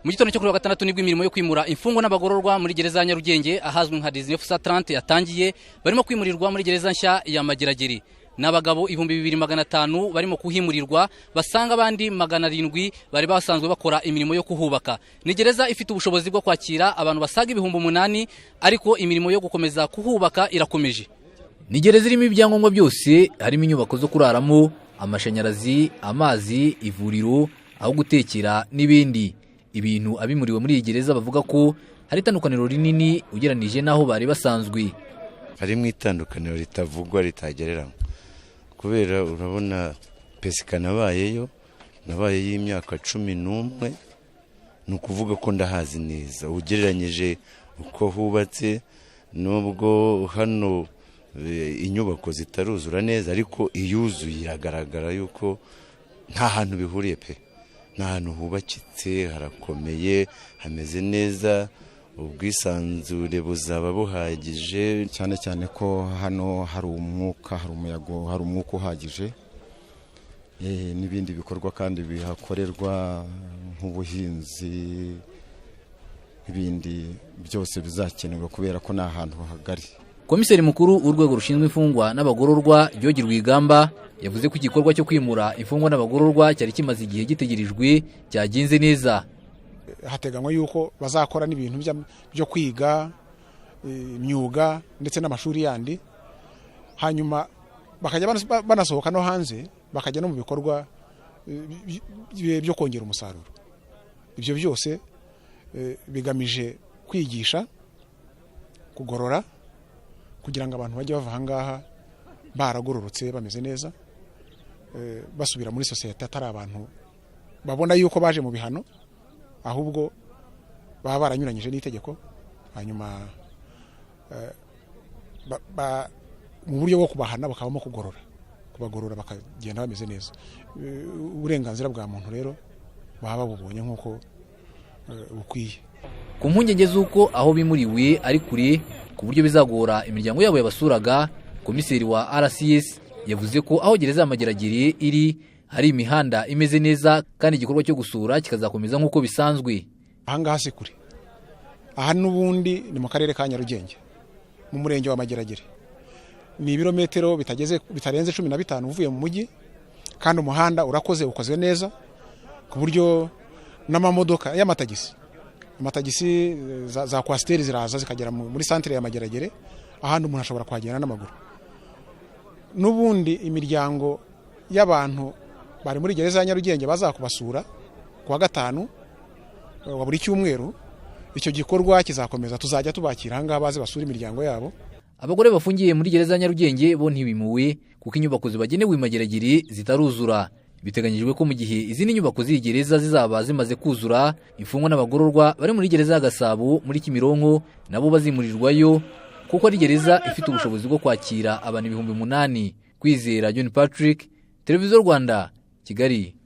Mu gitondo cyo kuri wa gatandatu nibwo imirimo yo kwimura imfungwa n'abagororwa muri gereza ya Nyarugenge ahazwi nka 1930 yatangiye, barimo kwimurirwa muri gereza nshya ya Mageragere. N'abagabo 2500 barimo kuhimurirwa, basanga abandi 700 bari basanzwe bakora imirimo yo kuhubaka. Ni gereza ifite ubushobozi bwo kwakira abantu basaga 8,000, ariko imirimo yo gukomeza kuhubaka irakomeje. Ni gereza irimo ibyangombwa byose, harimo inyubako zo kuraramo, amashanyarazi, amazi, ivuriro, aho gutekera n'ibindi. Ibintu abimuriwe muri iyi gereza bavuga ko hari itandukaniro rinini ugeranije naho bari basanzwe. Harimo itandukaniro ritavugwa ritagereranywa, kubera urabona pesika nabaye y'imyaka 11, ni ukuvuga ko ndahazi neza ugereranyije uko hubatse, nubwo hano inyubako zitaruzura neza, ariko iyuzuye iragaragara yuko nta hantu bihuriye pe. Nta hantu hubakitse, harakomeye, hameze neza, ubwisanzure buzaba buhagije, cyane cyane ko hano hari umwuka, hari umuyaga, hari umwuka uhagije, n'ibindi bikorwa kandi bihakorerwa nk'ubuhinzi, ibindi byose bizakenerwa kubera ko nta hantu hagari. Komiseri mukuru urwego rushinzwe imfungwa n'abagororwa George Rwigamba yavuze ko igikorwa cyo kwimura imfungwa n'abagororwa cyari kimaze igihe gitegerejwe cyagenze neza. Hateganywa yuko bazakora n'ibintu byo kwiga imyuga ndetse n'amashuri yandi, hanyuma bakajya banasohoka no hanze, bakajya no mu bikorwa byo kongera umusaruro. Ibyo byose bigamije kwigisha, kugorora, kugira ngo abantu bajye bava ahangaha baragororotse bameze neza, basubira muri societe atari abantu babona yuko baje mu bihano, ahubwo baba baranyuranyije n'itegeko, hanyuma mu buryo bwo kubahana bakabamo kubagorora bakagenda bameze neza. Uburenganzira bwa muntu rero baba babubonye nk'uko bukwiye. Ku mpungenge z'uko aho bimuriwe ari kure ku buryo bizagora imiryango yabo yabasuraga, komiseri wa RCS yavuze ko aho gereza y'Amageragere iri hari imihanda imeze neza, kandi igikorwa cyo gusura kikazakomeza nk'uko bisanzwe. Ahangaha si kure, aha n'ubundi ni mu karere ka Nyarugenge mu murenge wa Mageragere. Ni ibirometero bitarenze 15 uvuye mu mujyi, kandi umuhanda urakoze, ukozwe neza ku buryo n'amamodoka amatagisi za kwasiteri ziraza zikagera muri centre ya Mageragere, ahandi umuntu ashobora kuhagenda n'amaguru. N'ubundi imiryango y'abantu bari muri gereza ya Nyarugenge bazakubasura kuwa gatanu wa buri cyumweru. Icyo gikorwa kizakomeza, tuzajya tubakira ahangaha baze basura imiryango yabo. Abagore bafungiye muri gereza ya Nyarugenge bo ntibimuwe kuko inyubako zibagenewe Mageragere zitaruzura. Biteganyijwe ko mu gihe izindi nyubako z'iyi gereza zizaba zimaze kuzura, imfungwa n'abagororwa bari muri gereza ya Gasabo muri Kimironko nabo bazimurirwayo, kuko ari gereza ifite ubushobozi bwo kwakira abantu 8,000. Kwizera John Patrick, Televiziyo Rwanda, Kigali.